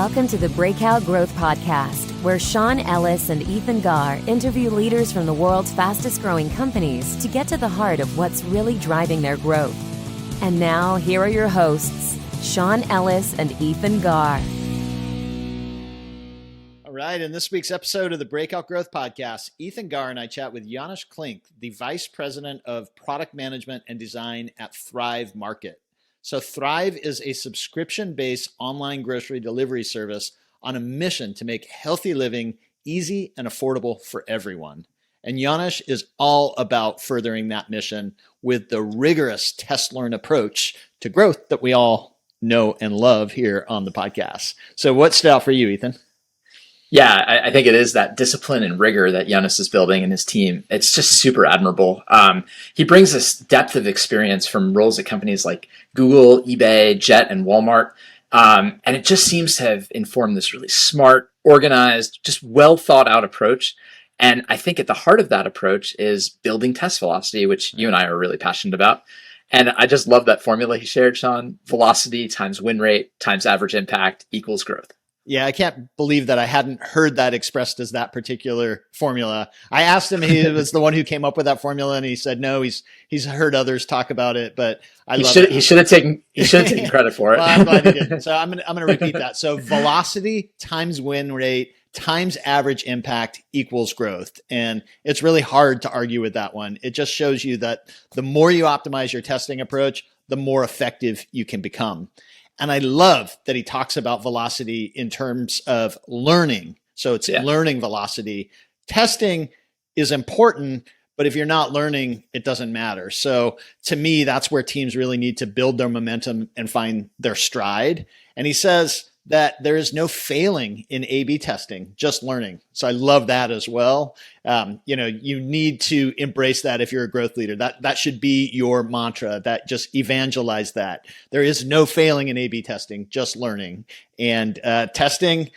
Welcome to the Breakout Growth Podcast, where Sean Ellis and Ethan Garr interview leaders from the world's fastest growing companies to get to the heart of what's really driving their growth. And now, here are your hosts, Sean Ellis and Ethan Garr. All right, in this week's episode of the Breakout Growth Podcast, Ethan Garr and I chat with Jonas Klink, the Vice President of Product Management and Design at Thrive Market. So Thrive is a subscription-based online grocery delivery service on a mission to make healthy living easy and affordable for everyone. And Jonas is all about furthering that mission with the rigorous test-learn approach to growth that we all know and love here on the podcast. So what stood out for you, Ethan? Yeah, I think it is that discipline and rigor that Jonas is building in his team. It's just super admirable. He brings this depth of experience from roles at companies like Google, eBay, Jet, and Walmart. And it just seems to have informed this really smart, organized, just well thought out approach. And I think at the heart of that approach is building test velocity, which you and I are really passionate about. And I just love that formula he shared, Sean. Velocity times win rate times average impact equals growth. Yeah, I can't believe that I hadn't heard that expressed as that particular formula. I asked him, he was the one who came up with that formula, and he said no, he's heard others talk about it, but he should have taken credit for it. Well, I'm glad he did. So I'm gonna repeat that. So velocity times win rate times average impact equals growth, and it's really hard to argue with that one. It just shows you that the more you optimize your testing approach, the more effective you can become. And I love that he talks about velocity in terms of learning. So it's learning velocity. Testing is important, but if you're not learning, it doesn't matter. So to me, that's where teams really need to build their momentum and find their stride. And he says that there is no failing in A/B testing, just learning. So I love that as well. You need to embrace that if you're a growth leader. That should be your mantra. That just evangelize that. There is no failing in A/B testing, just learning. And testing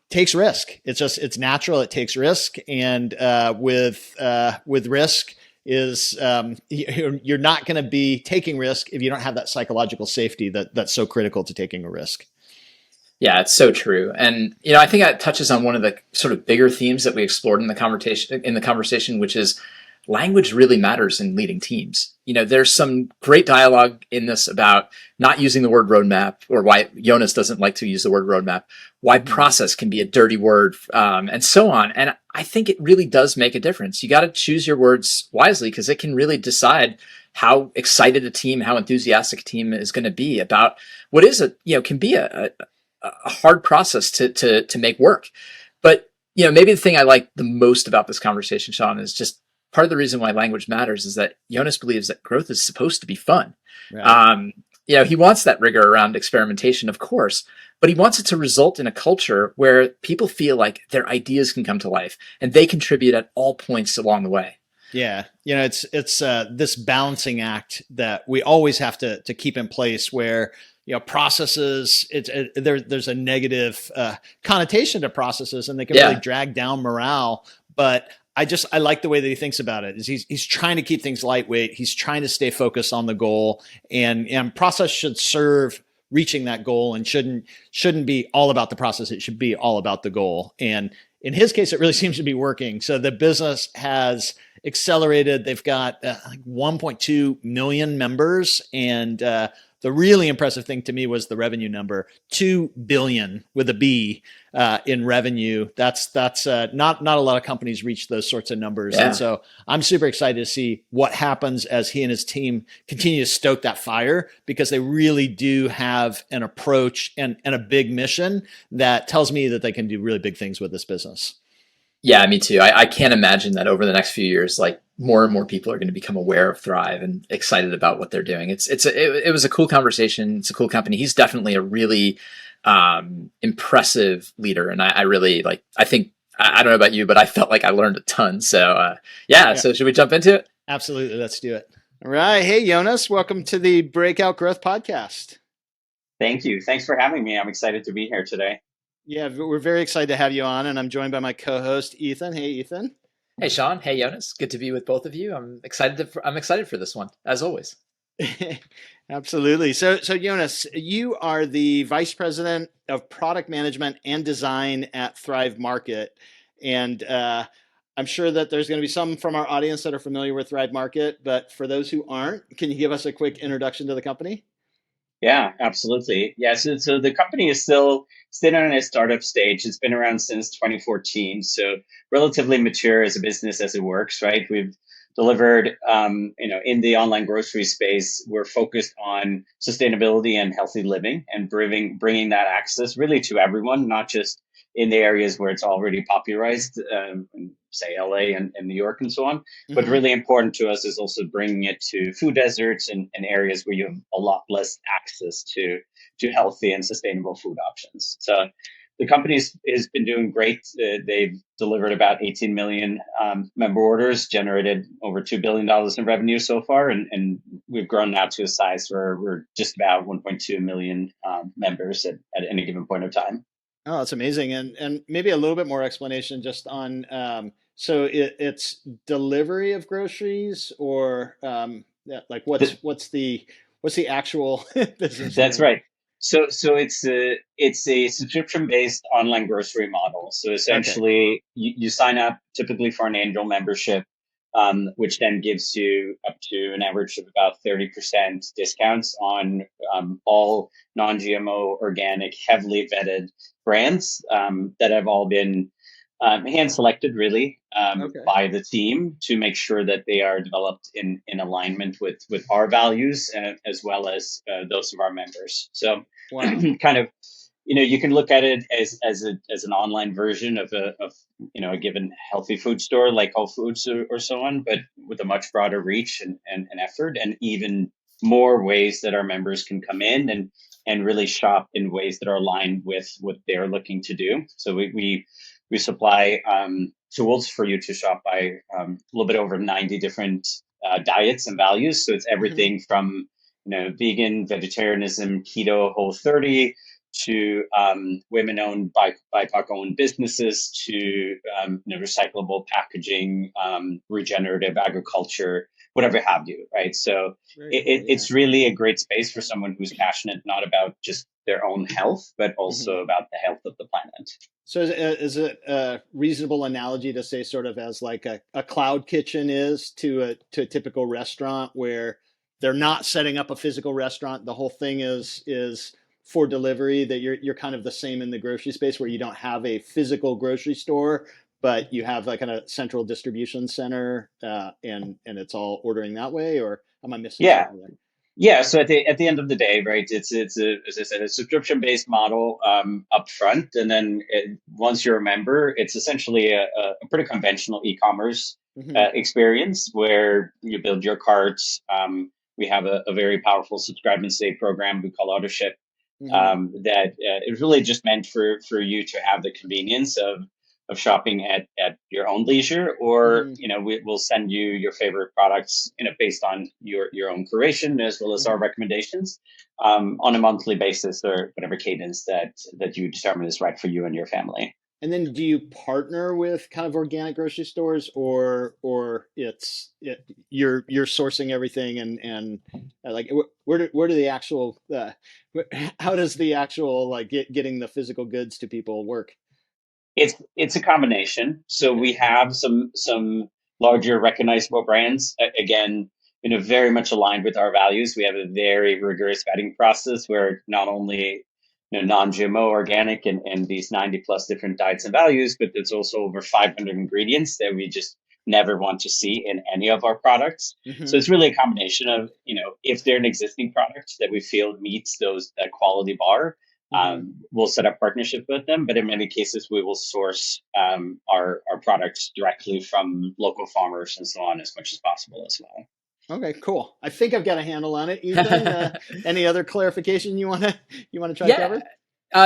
takes risk. It's natural. It takes risk, and with risk is you're not going to be taking risk if you don't have that psychological safety that's so critical to taking a risk. Yeah, it's so true. And, I think that touches on one of the sort of bigger themes that we explored in the conversation, which is language really matters in leading teams. There's some great dialogue in this about not using the word roadmap, or why Jonas doesn't like to use the word roadmap, why process can be a dirty word, and so on. And I think it really does make a difference. You got to choose your words wisely, because it can really decide how excited a team, how enthusiastic a team is going to be about what is can be a hard process to make work. But, maybe the thing I like the most about this conversation, Sean, is just part of the reason why language matters is that Jonas believes that growth is supposed to be fun. Right. He wants that rigor around experimentation, of course, but he wants it to result in a culture where people feel like their ideas can come to life and they contribute at all points along the way. Yeah. It's this balancing act that we always have to keep in place where, processes, there's a negative connotation to processes, and they can really drag down morale. But I like the way that he thinks about it. Is he's trying to keep things lightweight. He's trying to stay focused on the goal, and process should serve reaching that goal, and shouldn't be all about the process. It should be all about the goal. And in his case, it really seems to be working. So the business has accelerated. They've got 1.2 million members, and the really impressive thing to me was the revenue number, 2 billion with a B in revenue. That's not a lot of companies reach those sorts of numbers. Yeah. And so I'm super excited to see what happens as he and his team continue to stoke that fire, because they really do have an approach and a big mission that tells me that they can do really big things with this business. Yeah, me too. I can't imagine that over the next few years, more and more people are going to become aware of Thrive and excited about what they're doing. It was a cool conversation. It's a cool company. He's definitely a really impressive leader, and I really I think I don't know about you, but I felt like I learned a ton. So So should we jump into it? Absolutely, let's do it. All right, hey Jonas, welcome to the Breakout Growth Podcast. Thank you. Thanks for having me. I'm excited to be here today. Yeah, we're very excited to have you on, and I'm joined by my co-host Ethan. Hey, Ethan. Hey, Sean. Hey, Jonas. Good to be with both of you. I'm excited for this one, as always. Absolutely. So Jonas, you are the Vice President of Product Management and Design at Thrive Market. And I'm sure that there's going to be some from our audience that are familiar with Thrive Market, but for those who aren't, can you give us a quick introduction to the company? Yeah, absolutely. Yeah, so the company is still in a startup stage. It's been around since 2014, so relatively mature as a business as it works, right? We've delivered, in the online grocery space, we're focused on sustainability and healthy living and bringing that access really to everyone, not just in the areas where it's already popularized, say LA and New York and so on. But Mm-hmm. really important to us is also bringing it to food deserts and areas where you have a lot less access to healthy and sustainable food options. So the company has been doing great. They've delivered about 18 million member orders, generated over $2 billion in revenue so far, and we've grown now to a size where we're just about 1.2 million members at any given point of time. Oh, that's amazing. And maybe a little bit more explanation just on so it's delivery of groceries or yeah, like what's the actual business you're That's in? right. So it's a subscription based online grocery model. So Okay. essentially, you sign up typically for an annual membership, which then gives you up to an average of about 30% discounts on all non-GMO, organic, heavily vetted brands that have all been hand selected really Okay. by the team to make sure that they are developed in alignment with our values as well as those of our members. So Wow. kind of, you can look at it as an online version of a given healthy food store like Whole Foods or so on, but with a much broader reach and effort, and even more ways that our members can come in and really shop in ways that are aligned with what they're looking to do. So we supply tools for you to shop by a little bit over 90 different diets and values. So it's Hmm. everything from vegan, vegetarianism, keto, Whole30 to women-owned, BIPOC-owned businesses to recyclable packaging, regenerative agriculture, whatever have you, right? So Very cool. Yeah. it's really a great space for someone who's passionate not about just their own health, but Hmm. also about the health of the planet. So is it a reasonable analogy to say sort of as like a cloud kitchen is to a typical restaurant where they're not setting up a physical restaurant. The whole thing is for delivery, that you're kind of the same in the grocery space where you don't have a physical grocery store, but you have like kind of central distribution center and it's all ordering that way, or am I missing Yeah, something there? Yeah, so at the end of the day, right, it's a, as I said, a subscription based model up front, and then once you're a member, it's essentially a pretty conventional e-commerce Hmm. experience where you build your carts. We have a very powerful subscribe and save program we call AutoShip Hmm. that is really just meant for you to have the convenience of shopping at your own leisure, or Hmm. we'll send you your favorite products based on your own curation as well as our Hmm. recommendations on a monthly basis or whatever cadence that you determine is right for you and your family. And then do you partner with kind of organic grocery stores or you're sourcing everything and like where do the actual how does the actual like getting the physical goods to people work? It's a combination. So Okay. we have some larger recognizable brands. Again, very much aligned with our values. We have a very rigorous vetting process where not only non-GMO, organic, and these 90 plus different diets and values, but there's also over 500 ingredients that we just never want to see in any of our products. So Hmm. it's really a combination of if they're an existing product that we feel meets that quality bar, Hmm. we'll set up partnership with them. But in many cases, we will source our products directly from local farmers and so on as much as possible as well. Okay, cool. I think I've got a handle on it. Ethan, any other clarification you want to try to Yeah. cover?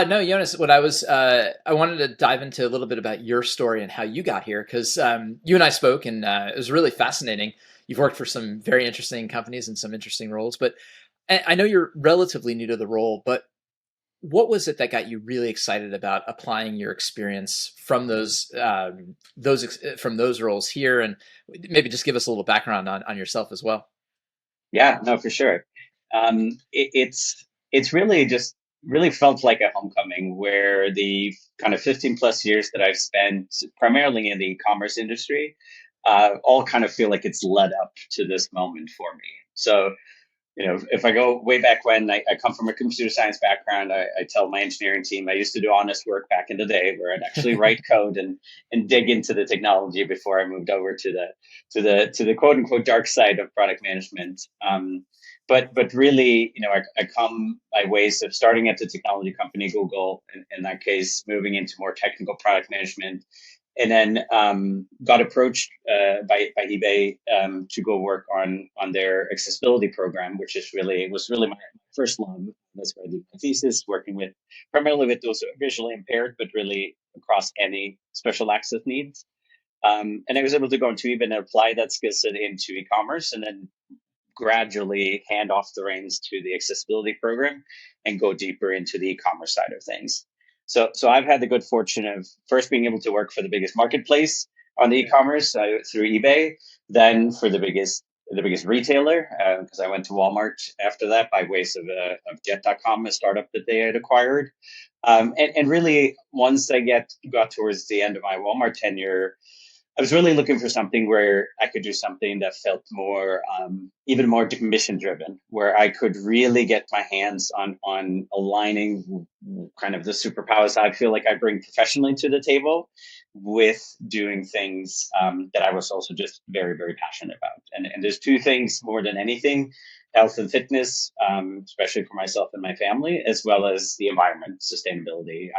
No, Jonas, I wanted to dive into a little bit about your story and how you got here, because you and I spoke, and it was really fascinating. You've worked for some very interesting companies and some interesting roles, but I know you're relatively new to the role, but what was it that got you really excited about applying your experience from from those roles here, and maybe just give us a little background on yourself as well. Yeah, no, for sure. It's really just really felt like a homecoming where the kind of 15 plus years that I've spent primarily in the e-commerce industry, all kind of feel like it's led up to this moment for me. So if I go way back when, I come from a computer science background. I tell my engineering team I used to do honest work back in the day where I'd actually write code and dig into the technology before I moved over to the quote unquote dark side of product management. But really, I come by ways of starting at the technology company Google, in that case, moving into more technical product management, and then got approached by eBay to go work on their accessibility program, which was really my first love. That's where I did my thesis, working with primarily with those who are visually impaired, but really across any special access needs. And I was able to go into eBay and apply that skill set into e-commerce, and then gradually hand off the reins to the accessibility program and go deeper into the e-commerce side of things. So I've had the good fortune of first being able to work for the biggest marketplace on the e-commerce through eBay, then for the biggest retailer, because I went to Walmart after that by ways of Jet.com, a startup that they had acquired. And really, once I got towards the end of my Walmart tenure, I was really looking for something where I could do something that felt more, even more mission driven, where I could really get my hands on aligning kind of the superpowers I feel like I bring professionally to the table with doing things that I was also just very, very passionate about. And there's two things more than anything: health and fitness, especially for myself and my family, as well as the environment, sustainability.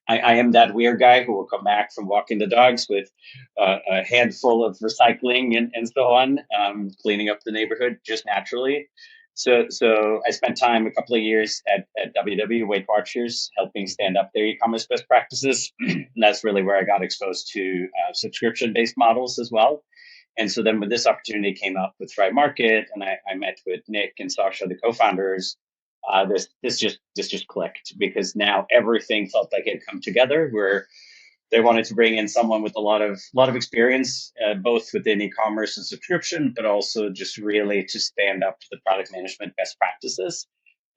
I am that weird guy who will come back from walking the dogs with a handful of recycling and so on, cleaning up the neighborhood just naturally. So I spent time a couple of years at WeightWatchers helping stand up their e-commerce best practices. And that's really where I got exposed to subscription-based models as well. And so then when this opportunity came up with Thrive Market, and I met with Nick and Sasha, the co-founders, this just clicked, because now everything felt like it had come together, where they wanted to bring in someone with a lot of experience, both within e-commerce and subscription, but also just really to stand up to the product management best practices.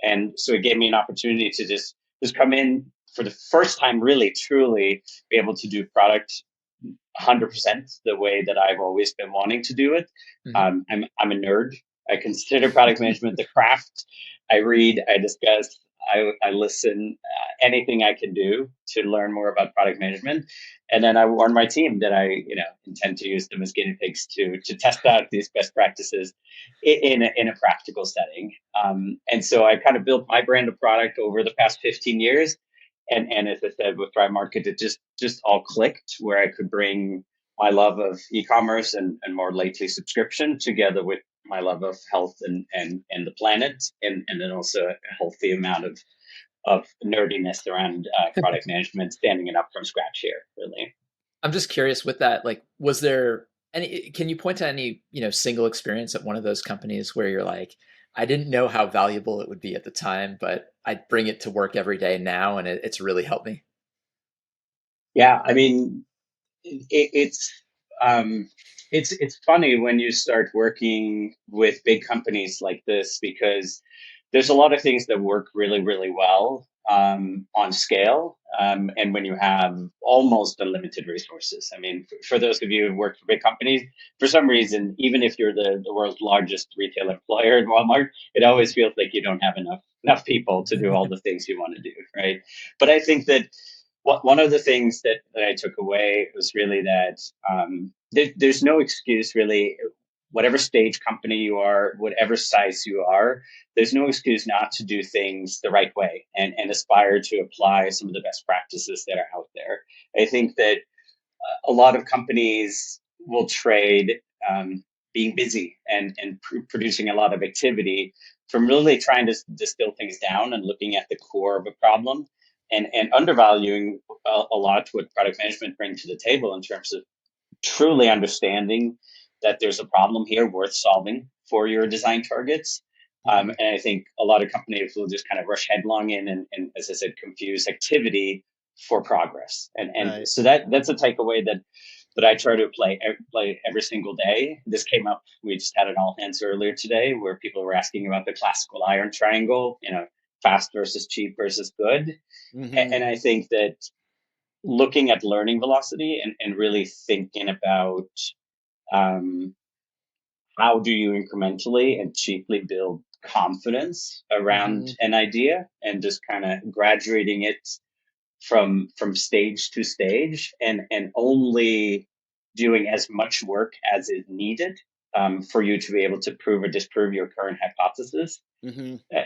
And so it gave me an opportunity to just come in for the first time, really truly be able to do product 100% the way that I've always been wanting to do it. Mm-hmm. I'm a nerd. I consider product management the craft. I read, I discuss, I listen, anything I can do to learn more about product management. And then I warn my team that I intend to use them as guinea pigs to test out these best practices in a practical setting. And so I kind of built my brand of product over the past 15 years. And as I said, with Thrive Market, it just all clicked, where I could bring my love of e-commerce and more lately subscription together with my love of health and the planet, and then also a healthy amount of nerdiness around product management, standing it up from scratch here, really. I'm just curious with that, like, was there can you point to any, single experience at one of those companies where you're like, I didn't know how valuable it would be at the time, but I bring it to work every day now, and it's really helped me? Yeah, I mean, it's funny when you start working with big companies like this, because there's a lot of things that work really, really well on scale, and when you have almost unlimited resources. I mean, for those of you who work for big companies, for some reason, even if you're the world's largest retail employer in Walmart, it always feels like you don't have enough people to do all the things you want to do, right? But I think that one of the things that I took away was really that there's no excuse, really. Whatever stage company you are, whatever size you are, there's no excuse not to do things the right way and aspire to apply some of the best practices that are out there. I think that a lot of companies will trade being busy and producing a lot of activity from really trying to distill things down and looking at the core of a problem, and undervaluing a lot what product management brings to the table in terms of truly understanding that there's a problem here worth solving for your design targets. And I think a lot of companies will just kind of rush headlong in and as I said, confuse activity for progress. And right. So that's a takeaway that that I try to play every single day. This came up. We just had an all hands earlier today where people were asking about the classical iron triangle. Fast versus cheap versus good. And I think that looking at learning velocity and really thinking about how do you incrementally and cheaply build confidence around an idea, and just kind of graduating it from stage to stage, and only doing as much work as is needed for you to be able to prove or disprove your current hypothesis.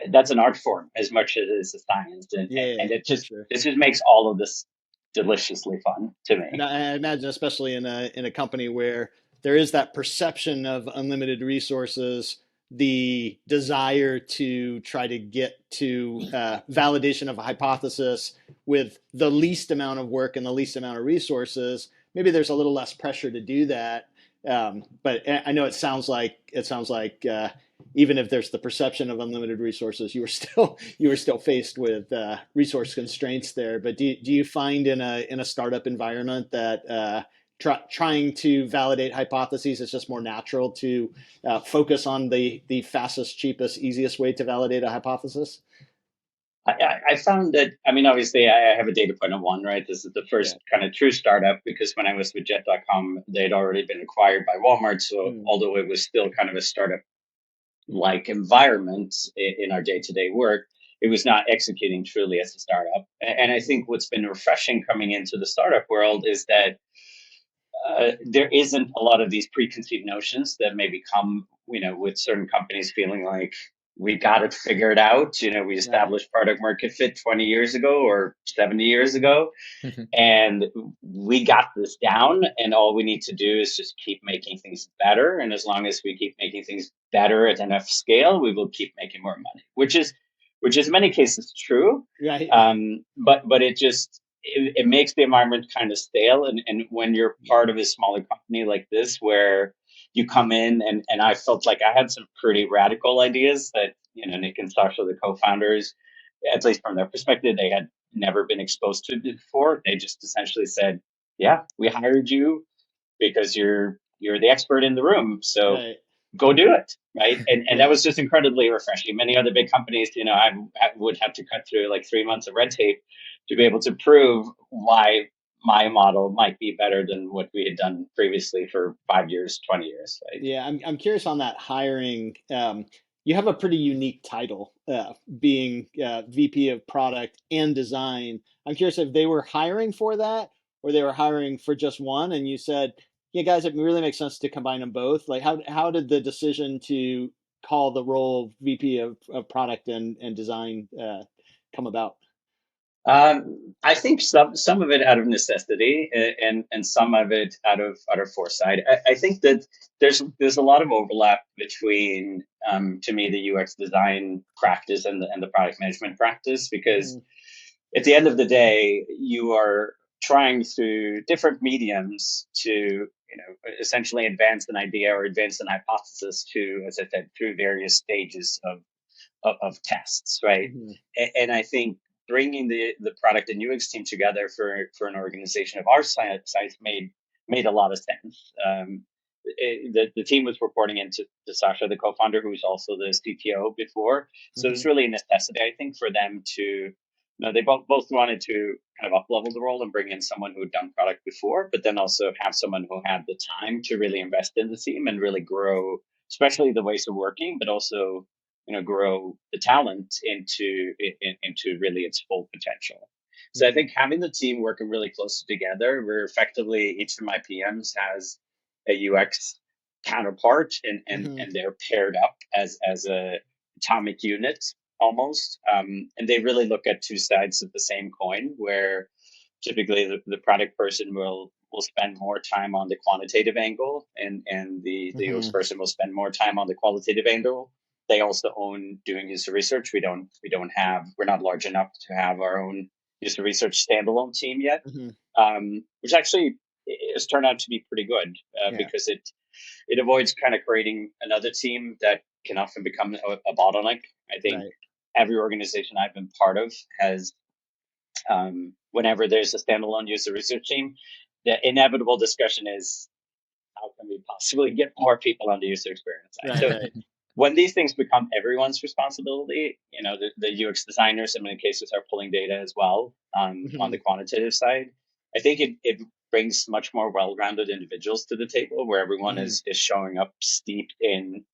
That's an art form as much as it is a science, and it just this just makes all of this deliciously fun to me. And I imagine, especially in a company where there is that perception of unlimited resources, the desire to try to get to validation of a hypothesis with the least amount of work and the least amount of resources. Maybe there's a little less pressure to do that. But I know it sounds like even if there's the perception of unlimited resources, you were still faced with resource constraints there. But do you find in a startup environment that trying to validate hypotheses is just more natural to focus on the fastest, cheapest, easiest way to validate a hypothesis? I found that, obviously I have a data point of one, right? This is the first kind of true startup, because when I was with Jet.com, they'd already been acquired by Walmart. So although it was still kind of a startup-like environment in our day-to-day work, it was not executing truly as a startup. And I think what's been refreshing coming into the startup world is that there isn't a lot of these preconceived notions that maybe come, with certain companies feeling like we got it figured out. We established product market fit 20 years ago or 70 years ago, and we got this down, and all we need to do is just keep making things better. And as long as we keep making things better at enough scale, we will keep making more money, which is in many cases true. Right. But it makes the environment kind of stale. And when you're part of a smaller company like this, where you come in and I felt like I had some pretty radical ideas that, Nick and Sasha, the co-founders, at least from their perspective, they had never been exposed to before. They just essentially said, yeah, we hired you because you're the expert in the room. So go do it. Right. And that was just incredibly refreshing. Many other big companies, I would have to cut through like 3 months of red tape to be able to prove why my model might be better than what we had done previously for 5 years, 20 years. Right? Yeah, I'm curious on that hiring. You have a pretty unique title, being VP of Product and Design. I'm curious if they were hiring for that or they were hiring for just one, and you said, "Yeah, guys, it really makes sense to combine them both." Like, how did the decision to call the role VP of Product and Design come about? I think some of it out of necessity, and some of it out of foresight. I think that there's a lot of overlap between, to me, the UX design practice and the product management practice, because at the end of the day, you are trying through different mediums to essentially advance an idea or advance an hypothesis to, as I said, through various stages of tests, right? And I think bringing the product and UX team together for an organization of our size made a lot of sense. The team was reporting into Sasha, the co-founder, who was also the CTO before. So it was really a necessity, I think, for them to, they both wanted to kind of up-level the role and bring in someone who had done product before, but then also have someone who had the time to really invest in the team and really grow, especially the ways of working, but also grow the talent into really its full potential. So I think having the team working really closely together, where effectively each of my PMs has a UX counterpart, and they're paired up as a atomic unit almost, and they really look at two sides of the same coin, where typically the product person will spend more time on the quantitative angle, and the UX person will spend more time on the qualitative angle. They also own doing user research. We're not large enough to have our own user research standalone team yet, which actually has turned out to be pretty good, because it avoids kind of creating another team that can often become a bottleneck. I think every organization I've been part of has, whenever there's a standalone user research team, the inevitable discussion is, how can we possibly get more people on the user experience side? Right, So right. when these things become everyone's responsibility, the UX designers in many cases are pulling data as well on the quantitative side. I think it brings much more well-rounded individuals to the table where everyone is showing up steeped in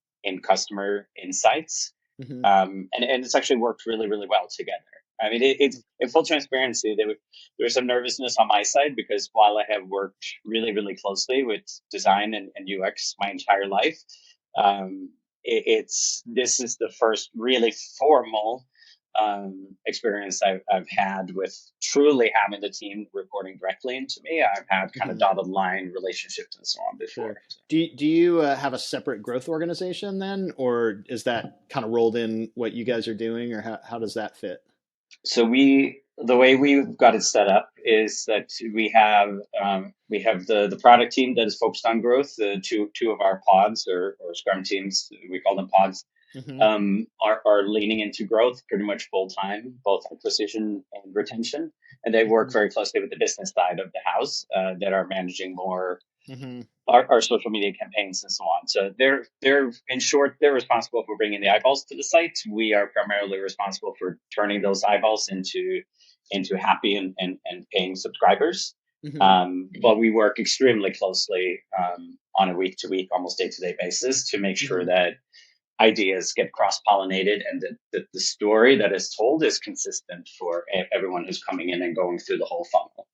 customer insights. And it's actually worked really, really well together. I mean, it's in full transparency. There was some nervousness on my side because while I have worked really, really closely with design and UX my entire life, this is the first really formal experience I've had with truly having the team reporting directly into me. I've had kind of dotted line relationships and so on before. Sure. Do you have a separate growth organization then, or is that kind of rolled in what you guys are doing, or how does that fit? So the way we've got it set up is that we have the product team that is focused on growth. The two of our pods or Scrum teams, we call them pods, are leaning into growth pretty much full time, both acquisition and retention, and they work very closely with the business side of the house that are managing more our social media campaigns and so on. So they're in short, they're responsible for bringing the eyeballs to the site. We are primarily responsible for turning those eyeballs into happy and paying subscribers. But we work extremely closely on a week to week, almost day to day basis to make sure that ideas get cross-pollinated and that the story that is told is consistent for everyone who's coming in and going through the whole funnel.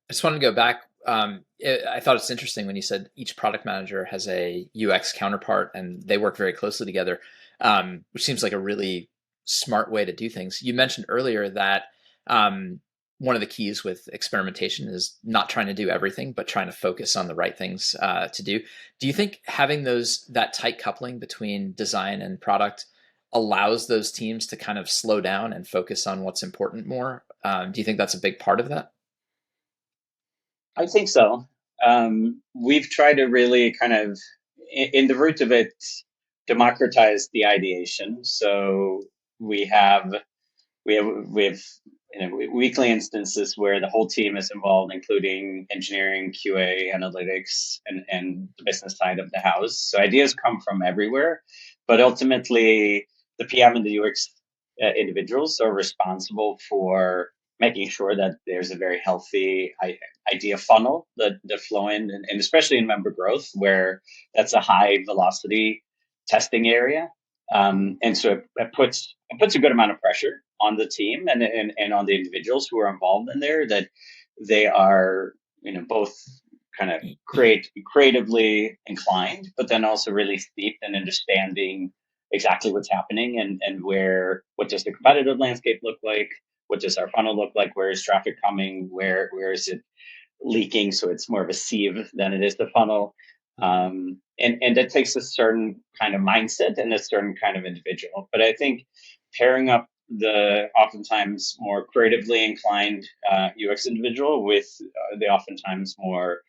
I just wanted to go back. I thought it's interesting when you said each product manager has a UX counterpart and they work very closely together, which seems like a really smart way to do things. You mentioned earlier that one of the keys with experimentation is not trying to do everything, but trying to focus on the right things to do. Do you think having that tight coupling between design and product allows those teams to kind of slow down and focus on what's important more? Do you think that's a big part of that? I think so. We've tried to really kind of, in the root of it, democratize the ideation. So we have weekly instances where the whole team is involved, including engineering, QA, analytics, and the business side of the house. So ideas come from everywhere, but ultimately the PM and the UX individuals are responsible for making sure that there's a very healthy idea funnel that flow in, and especially in member growth, where that's a high velocity testing area. And so it puts a good amount of pressure on the team and on the individuals who are involved in there, that they are, both kind of creatively inclined, but then also really steeped in understanding exactly what's happening and what does the competitive landscape look like? What does our funnel look like? Where is traffic coming? Where is it leaking? So it's more of a sieve than it is the funnel. And that takes a certain kind of mindset and a certain kind of individual. But I think pairing up the oftentimes more creatively inclined UX individual with the oftentimes more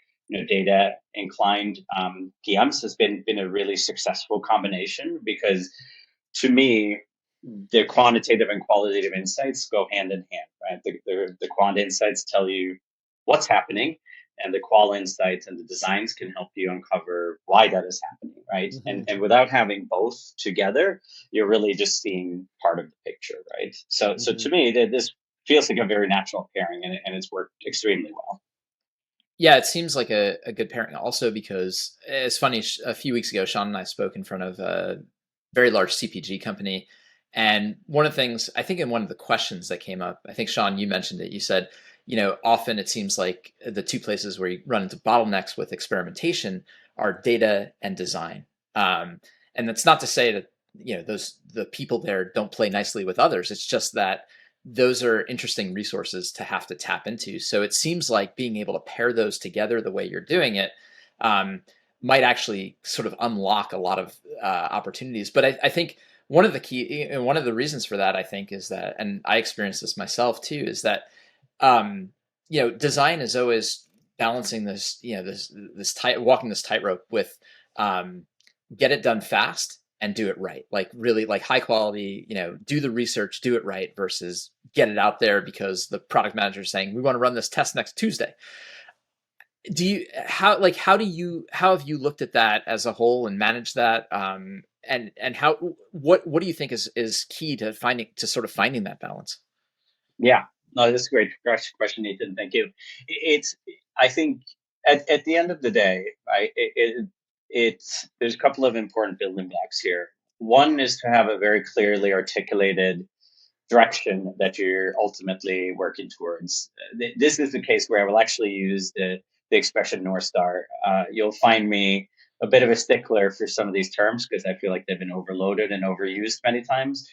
data inclined PMs has been a really successful combination, because to me, the quantitative and qualitative insights go hand in hand, right? The quant insights tell you what's happening, and the qual insights and the designs can help you uncover why that is happening, right? And without having both together, you're really just seeing part of the picture, right? So to me, this feels like a very natural pairing, and it's worked extremely well. Yeah, it seems like a good pairing also, because it's funny, a few weeks ago, Sean and I spoke in front of a very large CPG company. And one of the things, I think in one of the questions that came up, I think, Sean, you mentioned it, you said, often it seems like the two places where you run into bottlenecks with experimentation are data and design. And that's not to say that, the people there don't play nicely with others. It's just that those are interesting resources to have to tap into. So it seems like being able to pair those together the way you're doing it might actually sort of unlock a lot of opportunities. But I think one of the reasons for that, I think, is that, and I experienced this myself too, is that, design is always balancing this, walking this tightrope with get it done fast and do it right. Like really like high quality, do the research, do it right, versus get it out there because the product manager is saying, we want to run this test next Tuesday. how have you looked at that as a whole and managed that? And what do you think is key to finding that balance? Yeah, no, that's a great question, Ethan. Thank you. I think at the end of the day, right, there's a couple of important building blocks here. One is to have a very clearly articulated direction that you're ultimately working towards. This is the case where I will actually use the expression North Star. You'll find me a bit of a stickler for some of these terms because I feel like they've been overloaded and overused many times.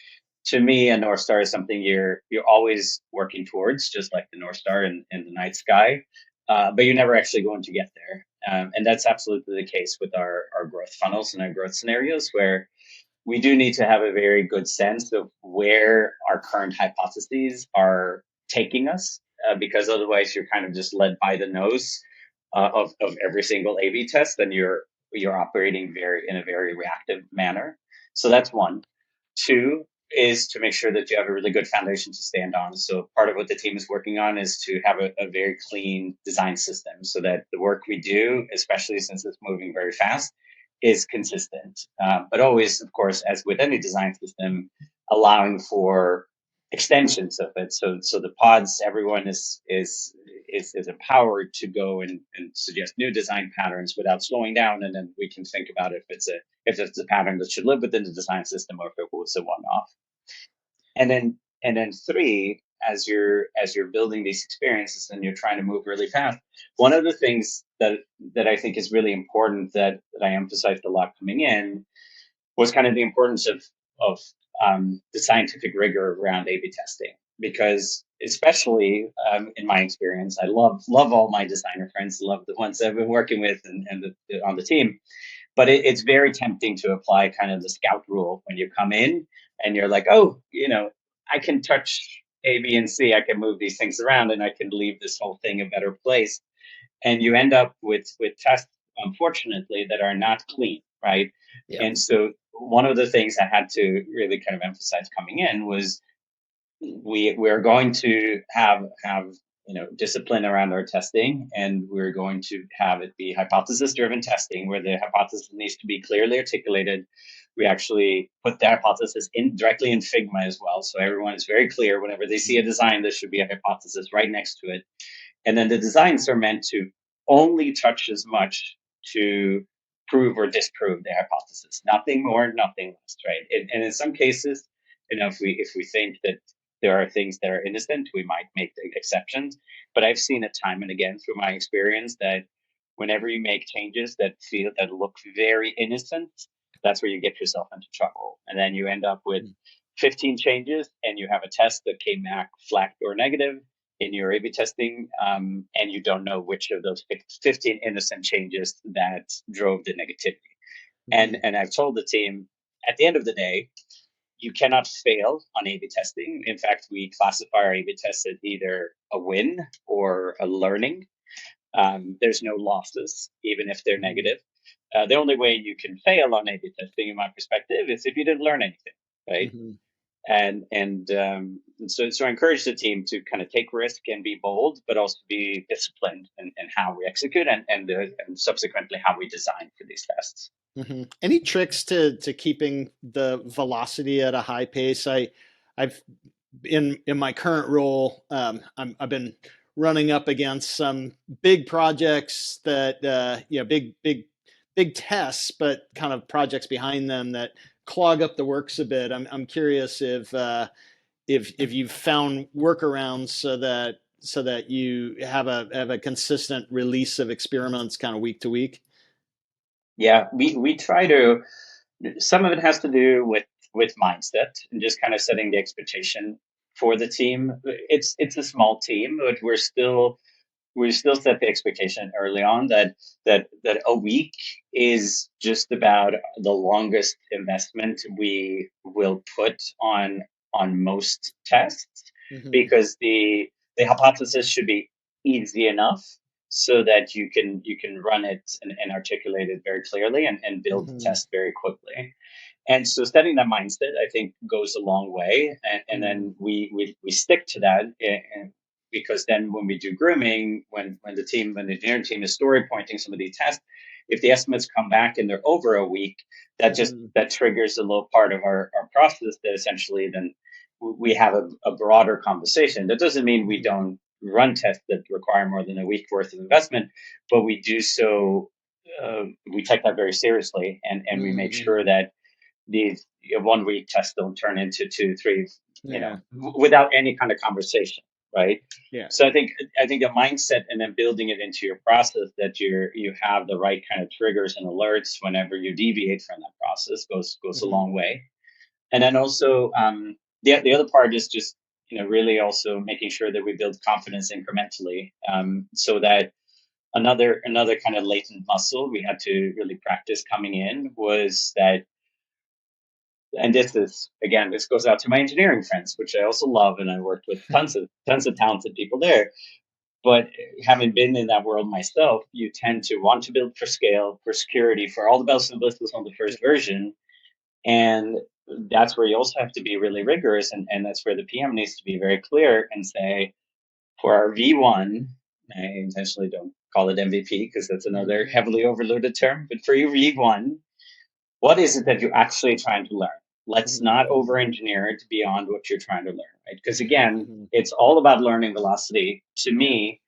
To me, a North Star is something you're always working towards, just like the North Star in the night sky, but you're never actually going to get there. And that's absolutely the case with our growth funnels and our growth scenarios, where we do need to have a very good sense of where our current hypotheses are taking us, because otherwise you're kind of just led by the nose of every single A/B test, and you're operating in a very reactive manner. So that's one. Two is to make sure that you have a really good foundation to stand on. So part of what the team is working on is to have a very clean design system so that the work we do, especially since it's moving very fast, is consistent. But always, of course, as with any design system, allowing for extensions of it. So the pods, everyone is empowered to go and suggest new design patterns without slowing down, and then we can think about if it's a pattern that should live within the design system or if it was a one-off. And then three, as you're building these experiences and you're trying to move really fast, one of the things that I think is really important that I emphasized a lot coming in was kind of the importance of the scientific rigor around A/B testing, because especially in my experience, I love all my designer friends, love the ones I've been working with and on the team, but it's very tempting to apply kind of the scout rule when you come in and you're like, oh, I can touch A, B, and C. I can move these things around and I can leave this whole thing a better place. And you end up with tests, unfortunately, that are not clean, right? Yeah. And so one of the things I had to really kind of emphasize coming in was we're going to have discipline around our testing, and we're going to have it be hypothesis driven testing where the hypothesis needs to be clearly articulated. We actually put the hypothesis in directly in Figma as well, so everyone is very clear whenever they see a design there should be a hypothesis right next to it. And then the designs are meant to only touch as much to prove or disprove the hypothesis, nothing more, nothing less, right? And in some cases, if we think that there are things that are innocent, we might make the exceptions. But I've seen it time and again through my experience that whenever you make changes that look very innocent, that's where you get yourself into trouble. And then you end up with 15 changes and you have a test that came back flat or negative in your A/B testing, and you don't know which of those 15 innocent changes that drove the negativity. And I've told the team, at the end of the day, you cannot fail on A/B testing. In fact, we classify our A/B tests as either a win or a learning. There's no losses, even if they're negative. The only way you can fail on A/B testing, in my perspective, is if you didn't learn anything, right? Mm-hmm. And so I encourage the team to kind of take risk and be bold, but also be disciplined in how we execute and subsequently how we design for these tests. Mm-hmm. Any tricks to keeping the velocity at a high pace? I've in my current role, I've been running up against some big projects that big tests, but kind of projects behind them that clog up the works a bit. I'm curious if you've found workarounds so that you have a consistent release of experiments kind of week to week. Yeah, we try to. Some of it has to do with mindset and just kind of setting the expectation for the team. It's a small team, but we still set the expectation early on that a week is just about the longest investment we will put on most tests, mm-hmm. because the hypothesis should be easy enough so that you can run it and articulate it very clearly and build mm-hmm. the test very quickly. And so setting that mindset, I think, goes a long way. And then we stick to that. And because then when we do grooming, when the engineering team is story pointing some of these tests, if the estimates come back and they're over a week, that triggers a little part of our process that essentially then we have a broader conversation. That doesn't mean we don't run tests that require more than a week worth of investment, but we do so. We take that very seriously, and we make sure that these 1 week tests don't turn into 2, 3, without any kind of conversation, right? Yeah. So I think the mindset and then building it into your process that you have the right kind of triggers and alerts whenever you deviate from that process goes a long way. And then also the other part is just really also making sure that we build confidence incrementally, so that another kind of latent muscle we had to really practice coming in was that. And this goes out to my engineering friends, which I also love, and I worked with tons of talented people there. But having been in that world myself, you tend to want to build for scale, for security, for all the bells and whistles on the first version, and that's where you also have to be really rigorous, and that's where the PM needs to be very clear and say, for our V1, I intentionally don't call it MVP because that's another heavily overloaded term, but for your V1, what is it that you're actually trying to learn? Let's not over-engineer it beyond what you're trying to learn, right? Because again, it's all about learning velocity to me,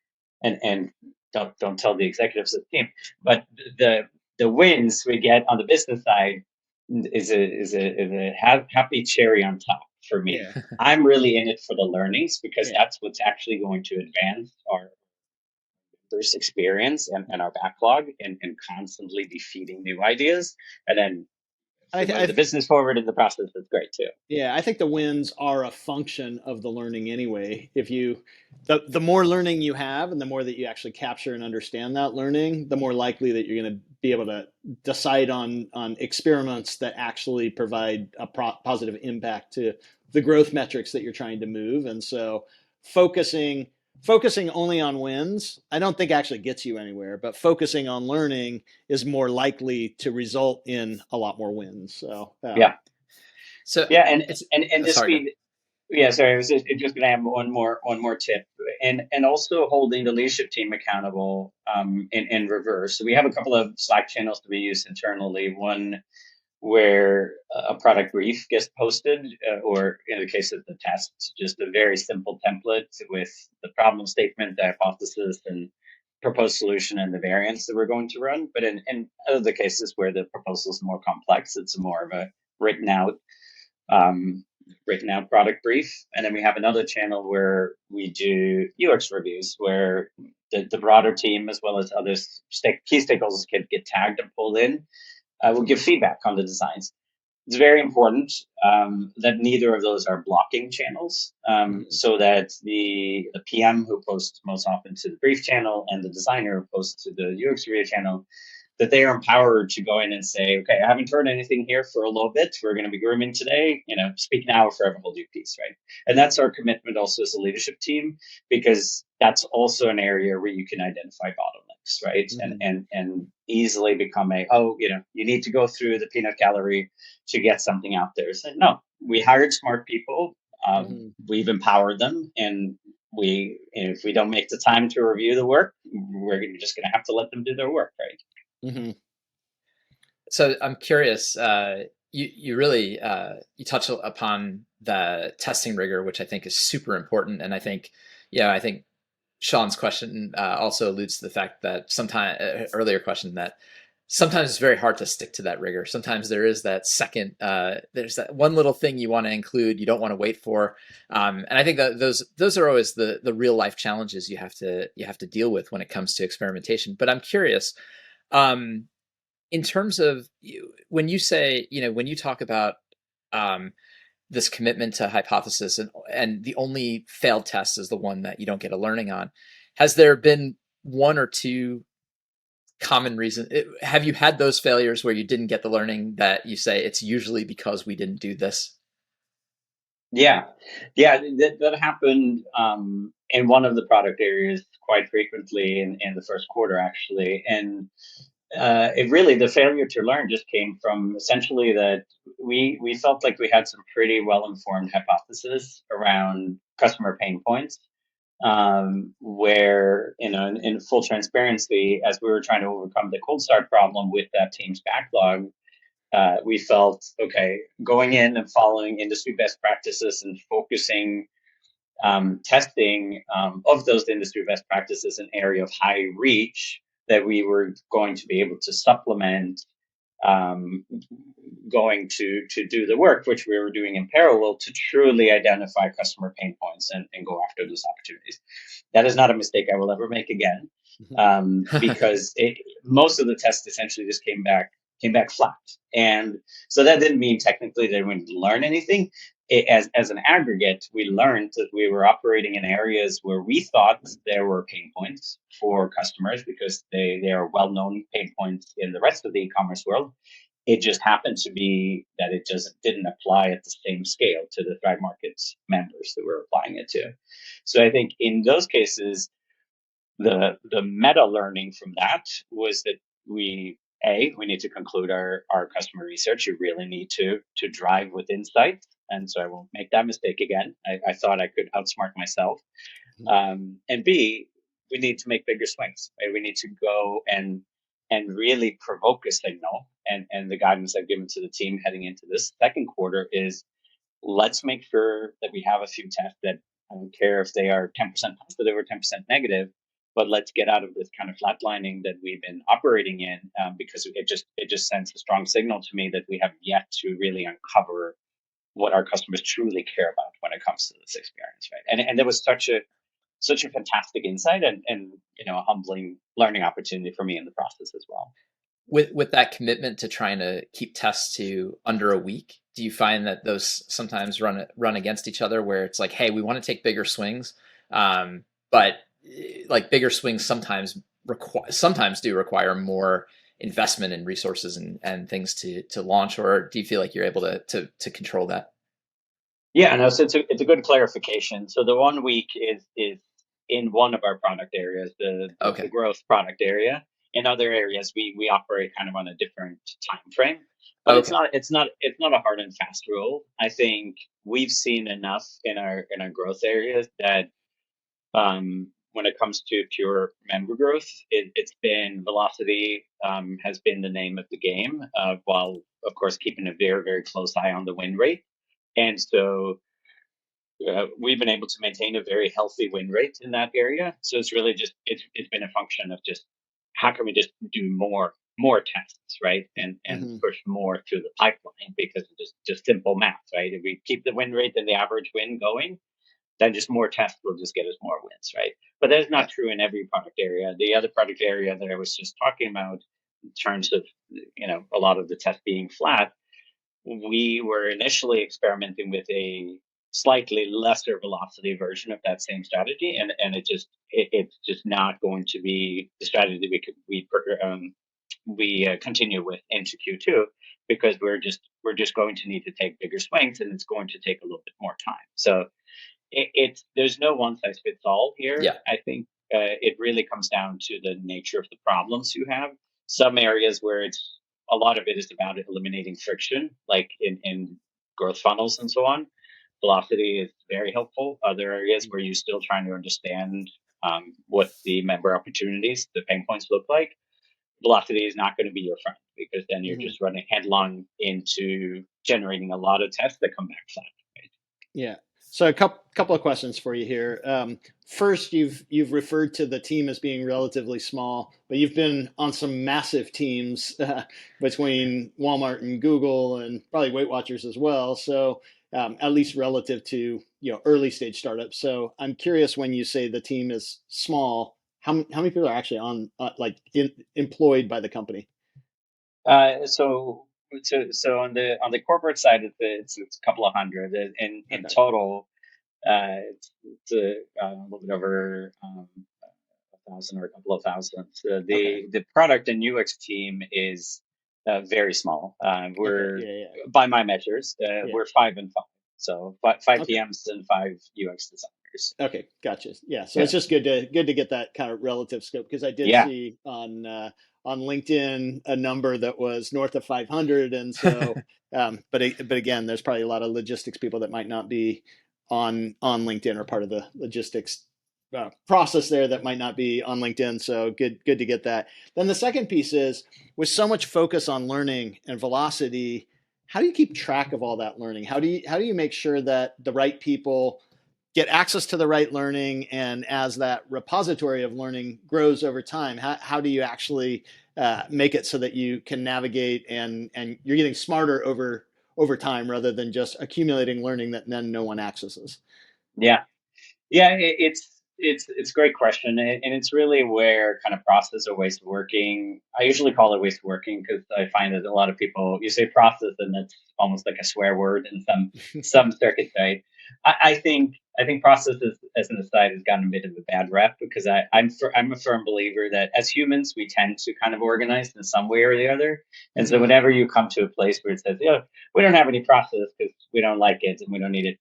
and don't tell the executives of the team, but the wins we get on the business side is a happy cherry on top for me. Yeah. I'm really in it for the learnings because that's what's actually going to advance our first experience and our backlog and constantly be feeding new ideas. And then the business forward in the process is great too. Yeah, I think the wins are a function of the learning anyway. If the more learning you have and the more that you actually capture and understand that learning, the more likely that you're going to be able to decide on experiments that actually provide a positive impact to the growth metrics that you're trying to move. And so focusing only on wins, I don't think actually gets you anywhere, but focusing on learning is more likely to result in a lot more wins. So, and just sorry. I was just going to have one more tip, and also holding the leadership team accountable in reverse. So we have a couple of Slack channels that we use internally. One where a product brief gets posted, or in the case of the test, just a very simple template with the problem statement, the hypothesis, and proposed solution and the variants that we're going to run. But in other cases where the proposal is more complex, it's more of a written out product brief. And then we have another channel where we do UX reviews, where the broader team as well as other key stakeholders can get tagged and pulled in. We'll give feedback on the designs. It's very important that neither of those are blocking channels, so that the PM who posts most often to the brief channel and the designer who posts to the UX review channel, that they are empowered to go in and say, okay, I haven't heard anything here for a little bit. We're going to be grooming today. Speak now or forever hold your peace, right? And that's our commitment also as a leadership team, because that's also an area where you can identify bottlenecks, right? Mm-hmm. And easily become you need to go through the peanut gallery to get something out there. So no, we hired smart people. We've empowered them, and if we don't make the time to review the work, we're just going to have to let them do their work, right? Mm-hmm. So I'm curious, you really you touch upon the testing rigor, which I think is super important. And I think Sean's question also alludes to the fact that earlier question that sometimes it's very hard to stick to that rigor. Sometimes there is that second, there's that one little thing you want to include, you don't want to wait for. And I think that those are always the real life challenges you have to deal with when it comes to experimentation. But I'm curious, in terms of when you say, when you talk about this commitment to hypothesis and the only failed test is the one that you don't get a learning on, has there been one or two common reasons? Have you had those failures where you didn't get the learning that you say it's usually because we didn't do this? Yeah, that happened in one of the product areas quite frequently in the first quarter, actually. And the failure to learn just came from essentially that we felt like we had some pretty well-informed hypotheses around customer pain points, where, in full transparency, as we were trying to overcome the cold start problem with that team's backlog, we felt, okay, going in and following industry best practices and focusing testing of those industry best practices in area of high reach, that we were going to be able to supplement going to do the work, which we were doing in parallel, to truly identify customer pain points and go after those opportunities. That is not a mistake I will ever make again, because most of the tests essentially just came back flat. And so that didn't mean technically that we didn't learn anything. As an aggregate, we learned that we were operating in areas where we thought there were pain points for customers, because they are well-known pain points in the rest of the e-commerce world. It just happened to be that it just didn't apply at the same scale to the Thrive Markets members that we're applying it to. So I think in those cases, the meta learning from that was that we need to conclude our customer research. You really need to drive with insights. And so I won't make that mistake again. I thought I could outsmart myself. And B, we need to make bigger swings. Right? We need to go and really provoke a signal. And the guidance I've given to the team heading into this second quarter is, let's make sure that we have a few tests that, I don't care if they are 10% positive or 10% negative, but let's get out of this kind of flatlining that we've been operating in, because it just sends a strong signal to me that we have yet to really uncover what our customers truly care about when it comes to this experience, right? And there was such a fantastic insight and a humbling learning opportunity for me in the process as well. With that commitment to trying to keep tests to under a week, do you find that those sometimes run against each other, where it's like, hey, we want to take bigger swings, but like bigger swings sometimes do require more investment in resources and things to launch, or do you feel like you're able to control that? Yeah, no, so it's a good clarification. So the 1 week is in one of our product areas, the growth product area. In other areas, we operate kind of on a different time frame, but it's not a hard and fast rule. I think we've seen enough in our growth areas that when it comes to pure member growth, it's been velocity has been the name of the game, while of course keeping a very, very close eye on the win rate. And so we've been able to maintain a very healthy win rate in that area. So it's really just it's been a function of just how can we just do more tests, right, and push more through the pipeline, because it's just simple math, right? If we keep the win rate and the average win going, then just more tests will just get us more wins, right? But that's not true in every product area. The other product area that I was just talking about, in terms of a lot of the tests being flat, we were initially experimenting with a slightly lesser velocity version of that same strategy, and it's just not going to be the strategy we continue with into Q2, because we're just going to need to take bigger swings, and it's going to take a little bit more time. So there's no one size fits all here. Yeah. I think it really comes down to the nature of the problems you have. Some areas where a lot of it is about eliminating friction, like in growth funnels and so on. Velocity is very helpful. Other areas where you're still trying to understand what the member opportunities, the pain points look like, velocity is not going to be your friend, because then you're just running headlong into generating a lot of tests that come back flat. Right? Yeah. So a couple of questions for you here. First, you've referred to the team as being relatively small, but you've been on some massive teams between Walmart and Google, and probably WeightWatchers as well. So at least relative to early stage startups. So I'm curious, when you say the team is small, how many people are actually on employed by the company? So on the corporate side, it's a couple of hundred, and in total, it's a little bit over 1,000 or a couple of thousand. So the product and UX team is very small. We're by my measures, we're 5 and 5, so five PMs and 5 UX designers. Okay, gotcha. Yeah, so it's just good to get that kind of relative scope, because I did see on LinkedIn a number that was north of 500, and so but again, there's probably a lot of logistics people that might not be on LinkedIn or part of the logistics process there that might not be on LinkedIn. So good to get that. Then the second piece is, with so much focus on learning and velocity, how do you keep track of all that learning? How do you make sure that the right people get access to the right learning, and as that repository of learning grows over time, how do you actually make it so that you can navigate and you're getting smarter over time rather than just accumulating learning that then no one accesses? Yeah. It's a great question, and it's really where kind of process or ways of working. I usually call it ways of working because I find that a lot of people, you say process and that's almost like a swear word in some circuits, right? I think process as an aside has gotten a bit of a bad rep because I'm a firm believer that as humans we tend to kind of organize in some way or the other, and so whenever you come to a place where it says, we don't have any process because we don't like it and we don't need it,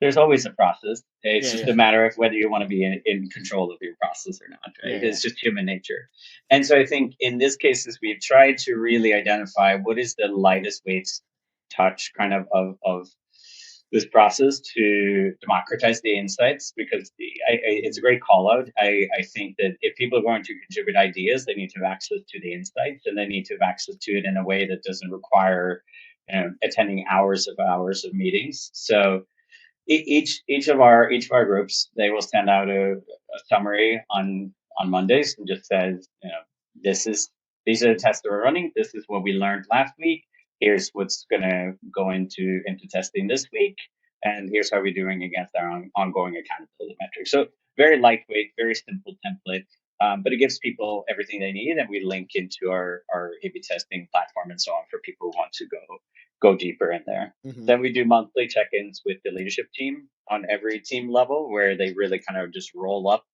there's always a process. It's just a matter of whether you want to be in control of your process or not, right? It's just human nature. And so I think in this cases, we've tried to really identify what is the lightest weight touch kind of this process to democratize the insights, because it's a great call out. I think that if people are going to contribute ideas, they need to have access to the insights, and they need to have access to it in a way that doesn't require attending hours of meetings. So each of our groups, they will send out a summary on Mondays and just says, these are the tests that we're running. This is what we learned last week. Here's what's going to go into testing this week, and here's how we're doing against our ongoing accountability metrics. So very lightweight, very simple template, but it gives people everything they need, and we link into our A/B testing platform and so on for people who want to go deeper in there. Then we do monthly check-ins with the leadership team on every team level, where they really kind of just roll up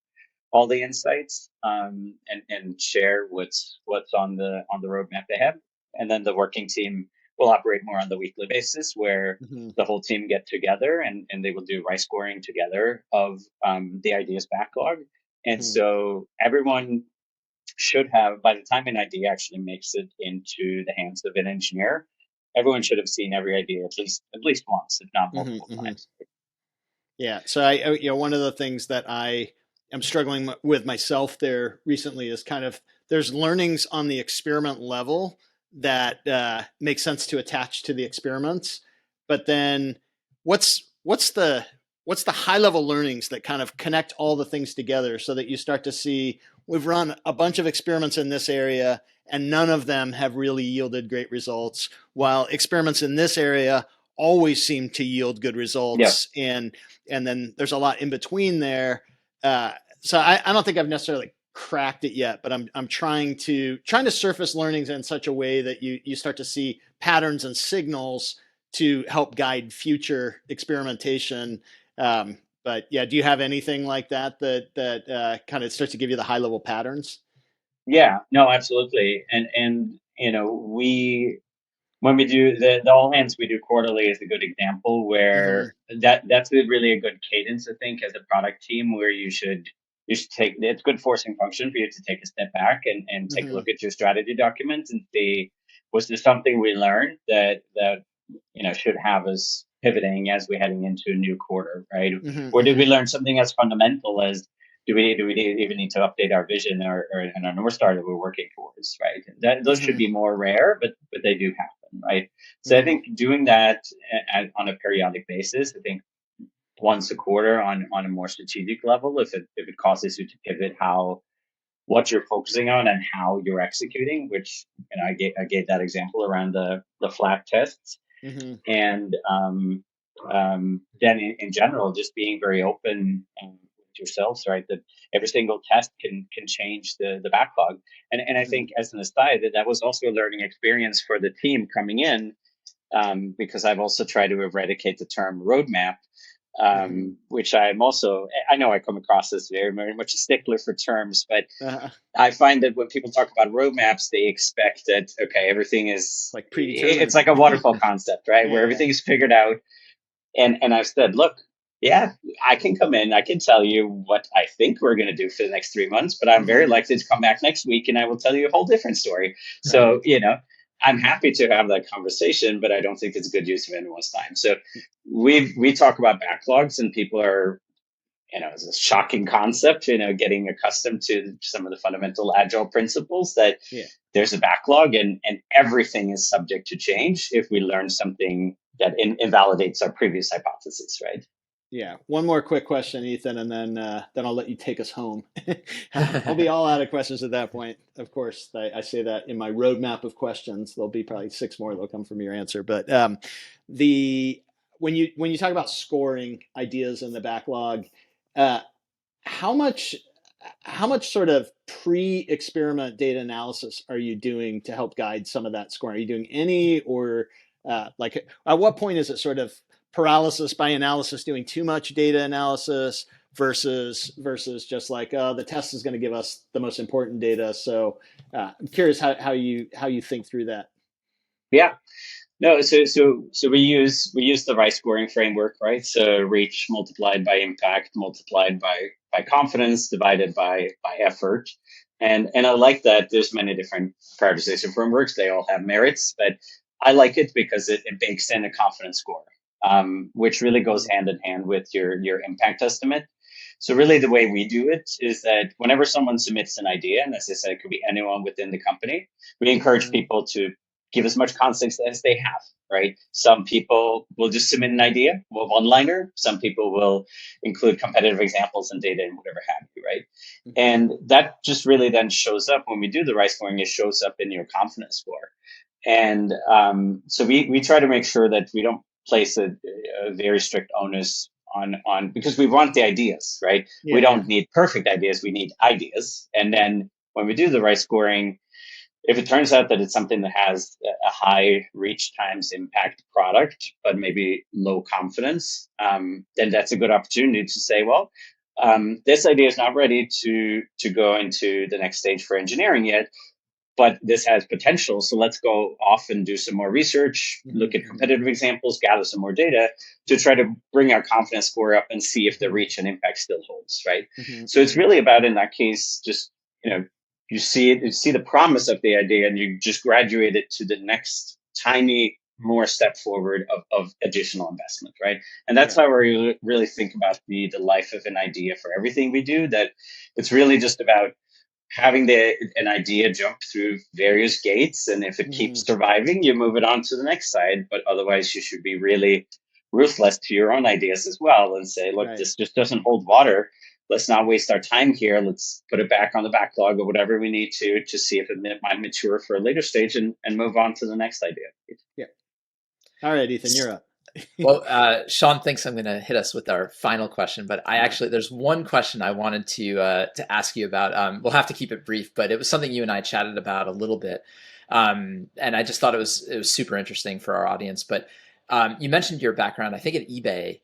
all the insights and share what's on the roadmap they have. And then the working team will operate more on the weekly basis, where the whole team get together and they will do rice scoring together of the ideas backlog. And so everyone should have, by the time an idea actually makes it into the hands of an engineer, everyone should have seen every idea at least once, if not multiple times. Yeah. So one of the things that I am struggling with myself there recently is kind of, there's learnings on the experiment level that make sense to attach to the experiments, but then what's the high level learnings that kind of connect all the things together, so that you start to see, we've run a bunch of experiments in this area and none of them have really yielded great results, while experiments in this area always seem to yield good results. And then there's a lot in between there. So I don't think I've necessarily cracked it yet, but I'm trying to surface learnings in such a way that you start to see patterns and signals to help guide future experimentation. But yeah, do you have anything like that kind of starts to give you the high level patterns? Yeah, no, absolutely. And when we do the all hands we do quarterly is a good example where that's really a good cadence, I think, as a product team, where you should take, it's good forcing function for you to take a step back and take a look at your strategy documents and see, was there something we learned that should have us pivoting as we're heading into a new quarter, right? Or did we learn something as fundamental as, do we even need to update our vision or our North Star that we're working towards, right? Those should be more rare, but they do happen, right? So I think doing that on a periodic basis, I think once a quarter on a more strategic level, if it causes you to pivot what you're focusing on and how you're executing, which I gave that example around the flat tests, and then in general, just being very open with yourselves, right? That every single test can change the backlog, and I think, as an aside, that was also a learning experience for the team coming in, because I've also tried to eradicate the term roadmap. Which I'm also, I know I come across as very, very much a stickler for terms, but I find that when people talk about roadmaps, they expect that, okay, everything is like predetermined. It's like a waterfall concept, right? Where everything is figured out. And I've said, look, yeah, I can come in, I can tell you what I think we're going to do for the next 3 months, but I'm very likely to come back next week and I will tell you a whole different story. So, I'm happy to have that conversation, but I don't think it's a good use of anyone's time. So we talk about backlogs, and people are it's a shocking concept, getting accustomed to some of the fundamental agile principles that there's a backlog and everything is subject to change if we learn something that invalidates our previous hypothesis, right? Yeah. One more quick question, Ethan, and then I'll let you take us home. I'll be all out of questions at that point. Of course, I say that in my roadmap of questions. There'll be probably 6 more that'll come from your answer. But when you talk about scoring ideas in the backlog, how much sort of pre-experiment data analysis are you doing to help guide some of that scoring? Are you doing any, or like at what point is it sort of paralysis by analysis, doing too much data analysis versus just like the test is going to give us the most important data? So I'm curious how you think through that. Yeah. No, so we use the right scoring framework, right? So reach multiplied by impact, multiplied by confidence, divided by effort. And I like that there's many different prioritization frameworks. They all have merits, but I like it because it bakes in a confidence score, which really goes hand in hand with your impact estimate. So really the way we do it is that whenever someone submits an idea, and as I said, it could be anyone within the company, we encourage people to give as much context as they have, right? Some people will just submit an idea, a one-liner. Some people will include competitive examples and data and whatever have you, right? And that just really then shows up when we do the right scoring. It shows up in your confidence score. And so we try to make sure that we don't place a very strict onus on because we want the ideas, right? Yeah. We don't need perfect ideas. We need ideas. And then when we do the right scoring, if it turns out that it's something that has a high reach times impact product, but maybe low confidence, then that's a good opportunity to say, well, this idea is not ready to go into the next stage for engineering yet, but this has potential. So let's go off and do some more research, look at competitive examples, gather some more data to try to bring our confidence score up and see if the reach and impact still holds, right? So it's really about, in that case, just, you see the promise of the idea and you just graduate it to the next tiny more step forward of additional investment, right? And that's how we really think about the life of an idea for everything we do, that it's really just about having an idea jump through various gates. And if it keeps surviving, you move it on to the next side. But otherwise, you should be really ruthless to your own ideas as well and say, look, this just doesn't hold water. Let's not waste our time here. Let's put it back on the backlog or whatever we need to see if it might mature for a later stage and move on to the next idea. Yeah. All right, Ethan, you're up. Well, Sean thinks I'm going to hit us with our final question, but there's one question I wanted to ask you about. We'll have to keep it brief, but it was something you and I chatted about a little bit. And I just thought it was super interesting for our audience, but you mentioned your background, I think at eBay,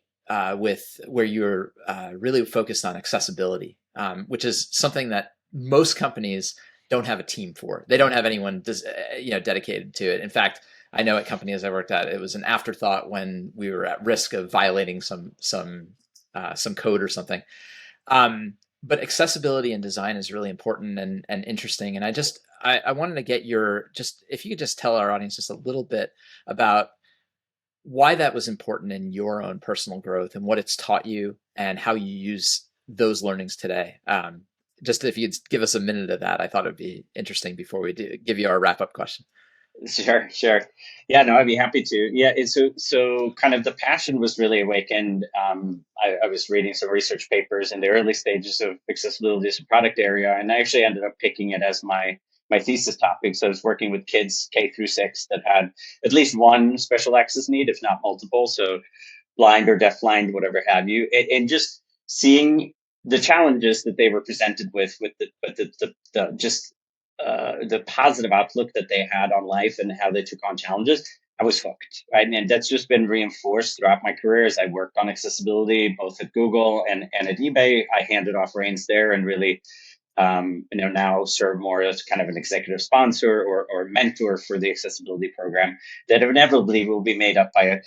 where you're really focused on accessibility, which is something that most companies don't have a team for. They don't have anyone dedicated to it. In fact, I know at companies I worked at, it was an afterthought when we were at risk of violating some code or something. But accessibility and design is really important and interesting. And I wanted to get if you could just tell our audience just a little bit about why that was important in your own personal growth and what it's taught you and how you use those learnings today. Just if you'd give us a minute of that, I thought it'd be interesting before we give you our wrap-up question. Sure. Yeah, no, I'd be happy to. Yeah, so kind of the passion was really awakened. I was reading some research papers in the early stages of accessibility as a product area, and I actually ended up picking it as my thesis topic. So I was working with kids K through 6 that had at least one special access need, if not multiple. So blind or deafblind, whatever have you, and just seeing the challenges that they were presented with the positive outlook that they had on life and how they took on challenges, I was hooked, right? And that's just been reinforced throughout my career as I worked on accessibility, both at Google and at eBay. I handed off reins there and really, now serve more as kind of an executive sponsor or mentor for the accessibility program that inevitably will be made up by a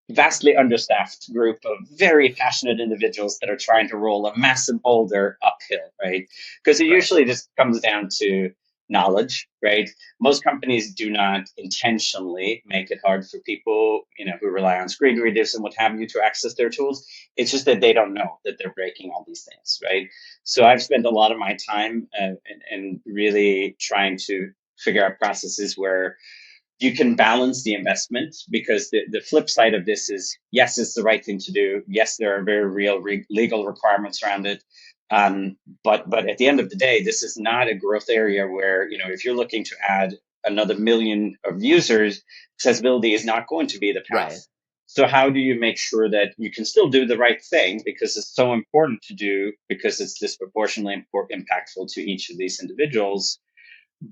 vastly understaffed group of very passionate individuals that are trying to roll a massive boulder uphill, right? Because it usually just comes down to knowledge, right? Most companies do not intentionally make it hard for people, who rely on screen readers and what have you to access their tools. It's just that they don't know that they're breaking all these things, right? So I've spent a lot of my time and really trying to figure out processes where you can balance the investment, because the flip side of this is, yes, it's the right thing to do. Yes, there are very real legal requirements around it. But at the end of the day, this is not a growth area where, if you're looking to add another million of users, accessibility is not going to be the path. Right. So how do you make sure that you can still do the right thing, because it's so important to do, because it's disproportionately impactful to each of these individuals,